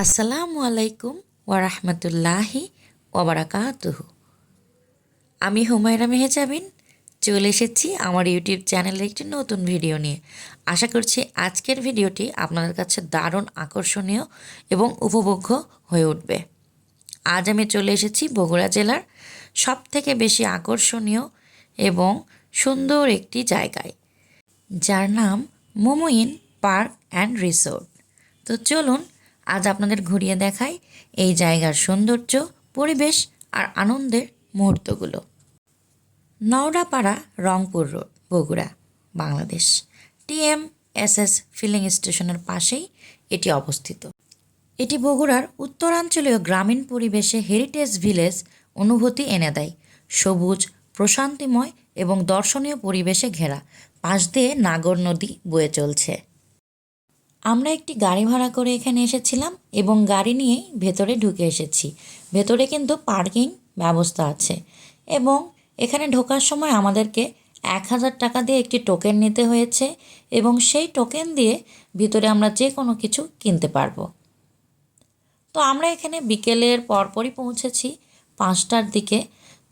আসসালামু আলাইকুম ওয়ারাহমাতুল্লাহি ওয়াবারাকাতুহু। আমি হুমায়রা মেহজাবিন চলে এসেছি আমার ইউটিউব চ্যানেলে একটি নতুন ভিডিও নিয়ে। আশা করছি আজকের ভিডিওটি আপনাদের কাছে দারুণ আকর্ষণীয় এবং উপভোগ্য হয়ে উঠবে। আজ আমি চলে এসেছি বগুড়া জেলার সবথেকে বেশি আকর্ষণীয় এবং সুন্দর একটি জায়গায়, যার নাম মোমোইন পার্ক অ্যান্ড রিসোর্ট। তো চলুন আজ আপনাদের ঘুরিয়ে দেখাই এই জায়গার সৌন্দর্য, পরিবেশ আর আনন্দের মুহূর্তগুলো। Nowrapara, Rangpur road, Bogura, Bangladesh. TMSS filling স্টেশনের পাশেই এটি অবস্থিত। এটি বগুড়ার উত্তরাঞ্চলীয় গ্রামীণ পরিবেশে হেরিটেজ ভিলেজ অনুভূতি এনে দেয়। সবুজ, প্রশান্তিময় এবং দর্শনীয় পরিবেশে ঘেরা, পাশ দিয়ে নাগর নদী বয়ে চলছে। আমরা একটি গাড়ি ভাড়া করে এখানে এসেছিলাম এবং গাড়ি নিয়েই ভেতরে ঢুকে এসেছি। ভেতরে কিন্তু পার্কিং ব্যবস্থা আছে এবং এখানে ঢোকার সময় আমাদেরকে 1000 টাকা দিয়ে একটি টোকেন নিতে হয়েছে এবং সেই টোকেন দিয়ে ভিতরে আমরা যে কোনো কিছু কিনতে পারবো। তো আমরা এখানে বিকেলের পরপরই পৌঁছেছি, 5টার দিকে।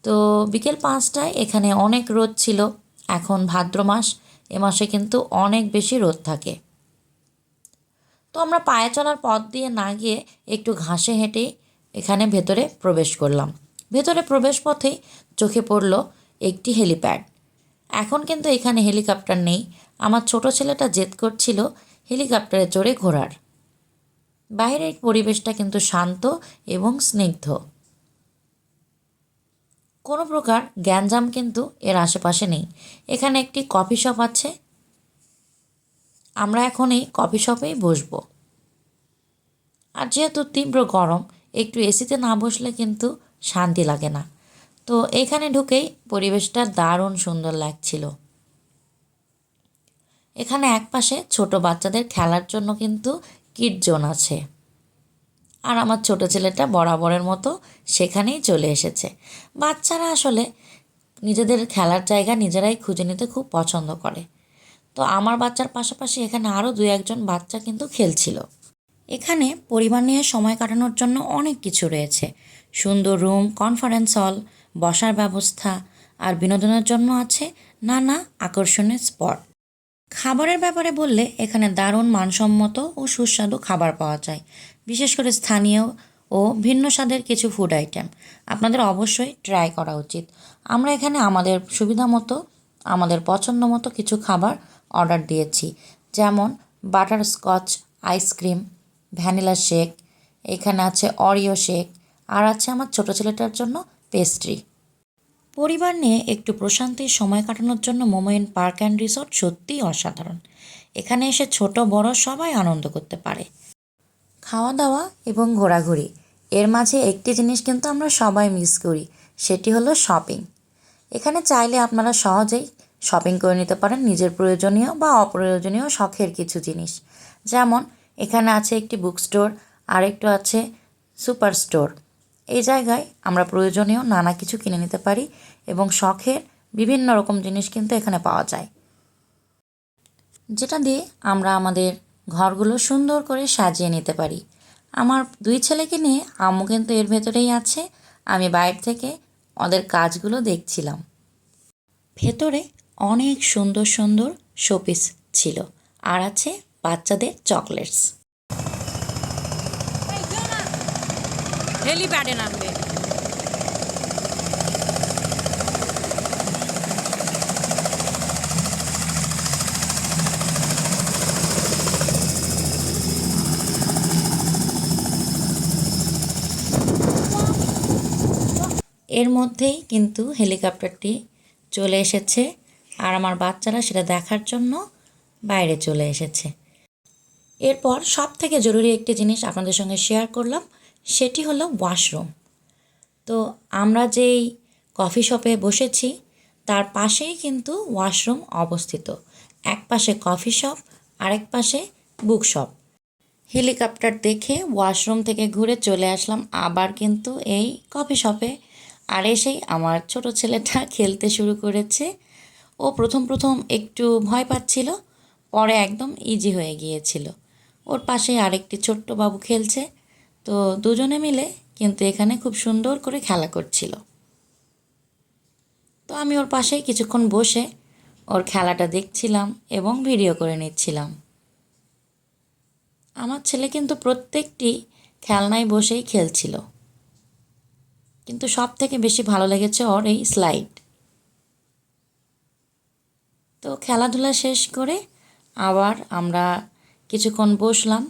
তো বিকেল 5টায় এখানে অনেক রোদ ছিল। এখন ভাদ্র মাস, এ মাসে কিন্তু অনেক বেশি রোদ থাকে। তো আমরা পায়ে চলার পথ দিয়ে না গিয়ে একটু ঘাসে হেঁটেই এখানে ভেতরে প্রবেশ করলাম। ভেতরে প্রবেশ পথেই চোখে পড়ল একটি হেলিপ্যাড। এখন কিন্তু এখানে হেলিকপ্টার নেই। আমার ছোট ছেলেটা জেদ করছিল হেলিকপ্টারে চড়ে ঘোরার। বাইরের পরিবেশটা কিন্তু শান্ত এবং স্নিগ্ধ, কোনো প্রকার গ্যাঞ্জাম কিন্তু এর আশেপাশে নেই। এখানে একটি কফি শপ আছে, আমরা এখন এই কফি শপেই বসবো। আর যেহেতু তীব্র গরম, একটু এসিতে না বসলে কিন্তু শান্তি লাগে না। তো এখানে ঢুকেই পরিবেশটা দারুণ সুন্দর লাগছিল। এখানে একপাশে ছোট বাচ্চাদের খেলার জন্য কিন্তু কিড জোন আছে। আর আমার ছোট ছেলেটা বরাবরের মতো সেখানেই চলে এসেছে। বাচ্চারা আসলে নিজেদের খেলার জায়গা নিজেরাই খুঁজে নিতে খুব পছন্দ করে। তো আমার বাচ্চার পাশাপাশি এখানে আরও 2-1জন বাচ্চা কিন্তু খেলছিল। এখানে পরিবার নিয়ে সময় কাটানোর জন্য অনেক কিছু রয়েছে। সুন্দর রুম, কনফারেন্স হল, বসার ব্যবস্থা আর বিনোদনের জন্য আছে নানা আকর্ষণীয় স্পট। খাবারের ব্যাপারে বললে এখানে দারুণ মানসম্মত ও সুস্বাদু খাবার পাওয়া যায়, বিশেষ করে স্থানীয় ও ভিন্ন স্বাদের কিছু ফুড আইটেম আপনাদের অবশ্যই ট্রাই করা উচিত। আমরা এখানে আমাদের সুবিধা মতো, আমাদের পছন্দ মতো কিছু খাবার অর্ডার দিয়েছি, যেমন butter Scotch ice cream, vanilla shake, এখানে আছে অরিও শেক, আর আছে আমার ছোটো ছেলেটার জন্য পেস্ট্রি। পরিবার নিয়ে একটু প্রশান্তির সময় কাটানোর জন্য মোমোইন পার্ক অ্যান্ড রিসোর্ট সত্যিই অসাধারণ। এখানে এসে ছোট বড় সবাই আনন্দ করতে পারে। খাওয়া দাওয়া এবং ঘোরাঘুরি, এর মাঝে একটি জিনিস কিন্তু আমরা সবাই মিস করি, সেটি হলো শপিং। এখানে চাইলে আপনারা সহজেই শপিং করে নিতে পারেন নিজের প্রয়োজনীয় বা অপ্রয়োজনীয় শখের কিছু জিনিস। যেমন এখানে আছে একটি বুক স্টোর, আর একটু আছে সুপার স্টোর। এই জায়গায় আমরা প্রয়োজনীয় নানা কিছু কিনে নিতে পারি এবং শখের বিভিন্ন রকম জিনিস কিন্তু এখানে পাওয়া যায়, যেটা দিয়ে আমরা আমাদের ঘরগুলো সুন্দর করে সাজিয়ে নিতে পারি। আমার 2 ছেলেকে নিয়ে আম্মু কিন্তু এর ভেতরেই আছে। আমি বাইরে থেকে ওদের কাজগুলো দেখছিলাম। ভেতরে অনেক সুন্দর সুন্দর শোপিস ছিল, আর আছে বাচ্চাদের চকলেটস। হেলিপ্যাডে নামবে। এর মধ্যেই কিন্তু হেলিকপ্টারটি চলে এসেছে, আর আমার বাচ্চারা সেটা দেখার জন্য বাইরে চলে এসেছে। এরপর সব থেকে জরুরি একটি জিনিস আপনাদের সঙ্গে শেয়ার করলাম, সেটি হলো ওয়াশরুম। তো আমরা যেই কফি শপে বসেছি তার পাশেই কিন্তু ওয়াশরুম অবস্থিত। এক পাশে কফি শপ, আরেক পাশে বুক শপ। হেলিকপ্টার দেখে ওয়াশরুম থেকে ঘুরে চলে আসলাম আবার কিন্তু এই কফি শপে। আর এসেই আমার ছোট ছেলেটা খেলতে শুরু করেছে। ও প্রথম প্রথম একটু ভয় পাচ্ছিল, পরে একদম ইজি হয়ে গিয়েছিল। ওর পাশে আরেকটি ছোট্ট বাবু খেলছে। তো দুজনে মিলে কিন্তু এখানে খুব সুন্দর করে খেলা করছিল। তো আমি ওর পাশেই কিছুক্ষণ বসে ওর খেলাটা দেখছিলাম এবং ভিডিও করে নিচ্ছিলাম। আমার ছেলে কিন্তু প্রত্যেকটি খেলনায় বসেই খেলছিল, কিন্তু সব থেকে বেশি ভালো লেগেছে ওর এই স্লাইড। তো খেলাধুলা শেষ করে আবার আমরা কিছুক্ষণ বসলাম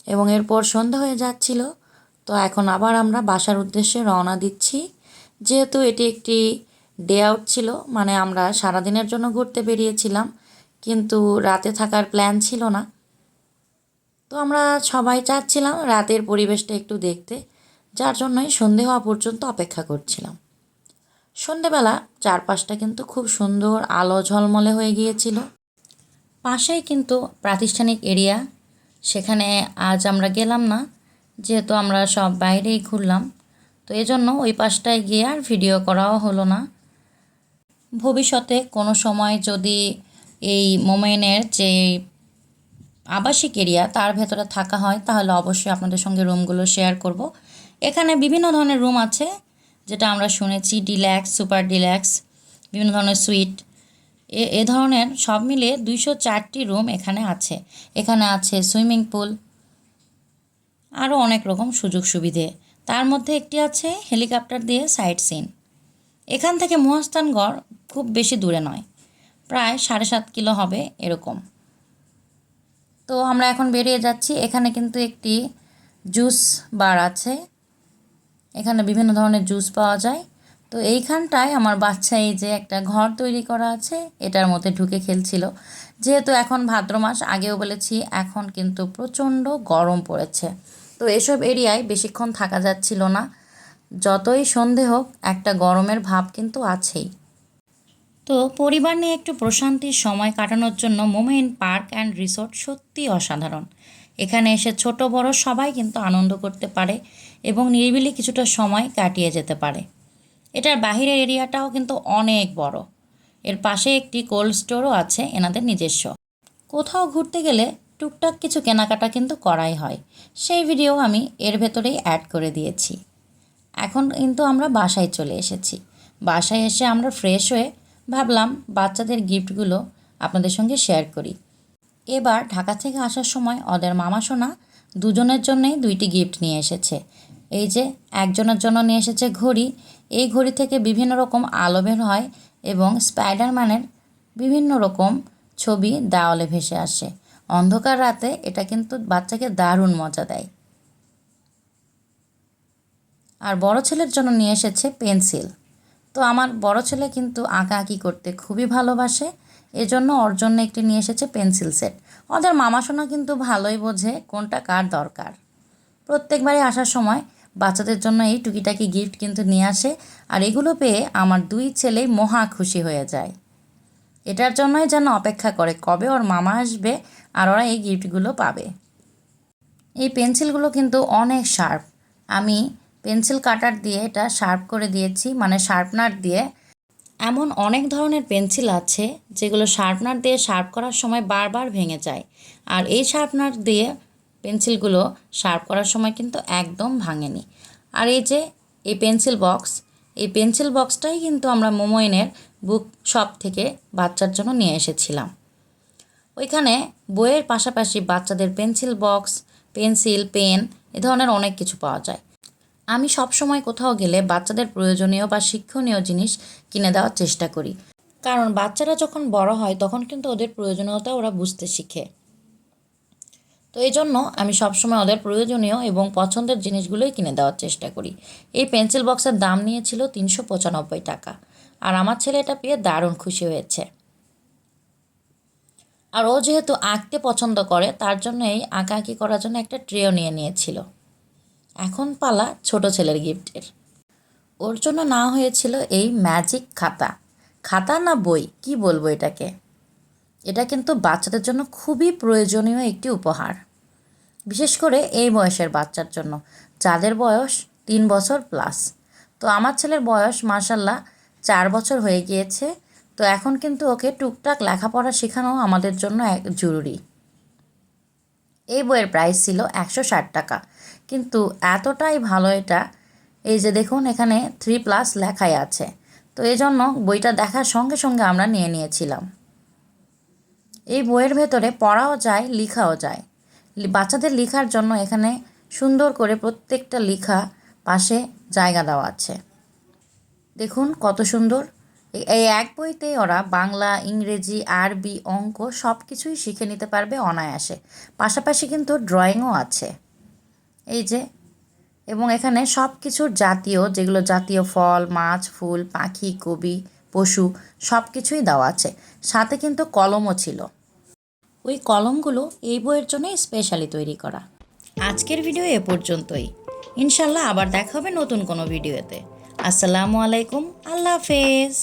এবং এরপর সন্ধ্যা হয়ে যাচ্ছিল। তো এখন আবার আমরা বাসার উদ্দেশ্যে রওনা দিচ্ছি। যেহেতু এটি একটি ডে আউট ছিল, মানে আমরা সারাদিনের জন্য ঘুরতে বেরিয়েছিলাম, কিন্তু রাতে থাকার প্ল্যান ছিল না। তো আমরা সবাই চাচ্ছিলাম রাতের পরিবেশটা একটু দেখতে, যার জন্যই সন্ধে হওয়া পর্যন্ত অপেক্ষা করছিলাম। সন্ধেবেলা চারপাশটা কিন্তু খুব সুন্দর আলো ঝলমলে হয়ে গিয়েছিল। পাশেই কিন্তু প্রাতিষ্ঠানিক এরিয়া, সেখানে আজ আমরা গেলাম না, যেহেতু আমরা সব বাইরেই ঘুরলাম। তো এজন্য ওই পাশটায় গিয়ে আর ভিডিও করাও হলো না। ভবিষ্যতে কোনো সময় যদি এই মোমেনের যে আবাসিক এরিয়া তার ভেতরে থাকা হয়, তাহলে অবশ্যই আপনাদের সঙ্গে রুমগুলো শেয়ার করব। এখানে বিভিন্ন ধরনের রুম আছে, যেটা আমরা শুনেছি ডিল্যাক্স, সুপার ডিল্যাক্স, বিভিন্ন ধরনের সুইট, এ ধরনের সব মিলিয়ে 204টি রুম এখানে আছে। এখানে আছে সুইমিং পুল, আরও অনেক রকম সুযোগ সুবিধে। তার মধ্যে একটি আছে হেলিকপ্টার দিয়ে সাইট সিন। এখান থেকে মহাস্থানগড় খুব বেশি দূরে নয়, প্রায় 7.5 কিলো হবে এরকম। তো আমরা এখন বেরিয়ে যাচ্ছি। এখানে কিন্তু একটি জুস বার আছে, এখানে বিভিন্ন ধরনের জুস পাওয়া যায়। তো এইখানটায় আমার বাচ্চা এই যে একটা ঘর তৈরি করা আছে, এটার মধ্যে ঢুকে খেলছিল। যেহেতু এখন ভাদ্র মাস, আগেও বলেছি, এখন কিন্তু প্রচণ্ড গরম পড়েছে। তো এসব এরিয়ায় বেশিক্ষণ থাকা যাচ্ছিল না, যতই সন্ধে হোক একটা গরমের ভাব কিন্তু আছেই। তো পরিবার নিয়ে একটু প্রশান্তির সময় কাটানোর জন্য মোমেইন পার্ক অ্যান্ড রিসোর্ট সত্যি অসাধারণ। এখানে এসে ছোট বড় সবাই কিন্তু আনন্দ করতে পারে এবং নিরিবিলি কিছুটা সময় কাটিয়ে যেতে পারে। এটার বাহিরের এরিয়াটাও কিন্তু অনেক বড়। এর পাশে একটি কোল্ড স্টোরও আছে এনাদের নিজস্ব। কোথাও ঘুরতে গেলে টুকটাক কিছু কেনাকাটা কিন্তু করাই হয়, সেই ভিডিও আমি এর ভেতরেই অ্যাড করে দিয়েছি। এখন কিন্তু আমরা বাসায় চলে এসেছি। বাসায় এসে আমরা ফ্রেশ হয়ে ভাবলাম বাচ্চাদের গিফটগুলো আপনাদের সঙ্গে শেয়ার করি। এবার ঢাকা থেকে আসার সময় ওদের মামা সোনা দুজনের জন্যই 2টি গিফট নিয়ে এসেছে। এই যে একজনের জন্য নিয়ে এসেছে ঘড়ি। এই ঘড়ি থেকে বিভিন্ন রকম আলো বের হয় এবং স্পাইডারম্যানের বিভিন্ন রকম ছবি দেওয়ালে ভেসে আসে। অন্ধকার রাতে এটা কিন্তু বাচ্চাকে দারুণ মজা দেয়। আর বড় ছেলের জন্য নিয়ে এসেছে পেন্সিল। তো আমার বড় ছেলে কিন্তু আঁকাআঁকি করতে খুবই ভালোবাসে, এজন্য ওর জন্য একটি নিয়ে এসেছে পেন্সিল সেট। ওদের মামা সোনা কিন্তু ভালোই বোঝে কোনটা কার দরকার। প্রত্যেকবারই আসার সময় বাচ্চাদের জন্য এই টুকিটাকি গিফট কিন্তু নিয়ে আসে, আর এগুলো পেয়ে আমার 2 ছেলেই মহা খুশি হয়ে যায়। এটার জন্যই যেন অপেক্ষা করে কবে ওর মামা আসবে আর ওরা এই গিফটগুলো পাবে। এই পেন্সিলগুলো কিন্তু অনেক শার্প। আমি পেন্সিল কাটার দিয়ে এটা শার্প করে দিয়েছি, মানে শার্পনার দিয়ে। এমন অনেক ধরনের পেন্সিল আছে যেগুলো শার্পনার দিয়ে শার্প করার সময় বারবার ভেঙে যায়, আর এই শার্পনার দিয়ে পেন্সিলগুলো শার্প করার সময় কিন্তু একদম ভাঙেনি। আর এই যে এই পেন্সিল বক্সটাই কিন্তু আমরা মোমোইনের বুক শপ থেকে বাচ্চার জন্য নিয়ে এসেছিলাম। ওইখানে বইয়ের পাশাপাশি বাচ্চাদের পেন্সিল বক্স, পেন্সিল, পেন, এ ধরনের অনেক কিছু পাওয়া যায়। আমি সব সময় কোথাও গেলে বাচ্চাদের প্রয়োজনীয় বা শিক্ষণীয় জিনিস কিনে দেওয়ার চেষ্টা করি, কারণ বাচ্চারা যখন বড় হয় তখন কিন্তু ওদের প্রয়োজনীয়তা ওরা বুঝতে শিখে। তো এই জন্য আমি সবসময় ওদের প্রয়োজনীয় এবং পছন্দের জিনিসগুলোই কিনে দেওয়ার চেষ্টা করি। এই পেন্সিল বক্সের দাম নিয়েছিল 395 টাকা, আর আমার ছেলে এটা পেয়ে দারুণ খুশি হয়েছে। আর ও যেহেতু আঁকতে পছন্দ করে, তার জন্য এই আঁকাআঁকি করার জন্য একটা ট্রেও নিয়েছিল। এখন পালা ছোট ছেলের গিফটের। ওর জন্য না হয়েছিল এই ম্যাজিক খাতা। খাতা না বই, কি বলবো এটাকে। এটা কিন্তু বাচ্চাদের জন্য খুবই প্রয়োজনীয় একটি উপহার, বিশেষ করে এই বয়সের বাচ্চার জন্য, যাদের বয়স 3 বছর প্লাস। তো আমার ছেলের বয়স মাশাল্লাহ 4 বছর হয়ে গিয়েছে। তো এখন কিন্তু ওকে টুকটাক লেখাপড়া শেখানো আমাদের জন্য জরুরি। এই বইয়ের প্রাইস ছিল 160 টাকা, কিন্তু এতটাই ভালো এটা, এই যে দেখুন এখানে 3+ লেখাই আছে। তো এই জন্য বইটা দেখার সঙ্গে সঙ্গে আমরা নিয়ে নিয়েছিলাম। এই বইয়ের ভেতরে পড়াও যায়, লেখাও যায়। বাচ্চাদের লেখার জন্য এখানে সুন্দর করে প্রত্যেকটা লেখা পাশে জায়গা দেওয়া আছে। দেখুন কত সুন্দর। এই এক বইতেই ওরা বাংলা, ইংরেজি, আরবি, অঙ্ক সব কিছুই শিখে নিতে পারবে অনায়াসে। পাশাপাশি কিন্তু ড্রয়িংও আছে, এই যে। এবং এখানে সব কিছুর জাতীয়, যেগুলো জাতীয় ফল, মাছ, ফুল, পাখি, কবি, পশু সব কিছুই দেওয়া আছে। সাথে কিন্তু কলমও ছিল। ওই কলমগুলো এই বইয়ের জন্য স্পেশালি তৈরি করা। আজকের ভিডিও এ পর্যন্তই। ইনশাল্লাহ আবার দেখা হবে নতুন কোনো ভিডিওতে। আসসালামু আলাইকুম, আল্লাহ হাফেজ।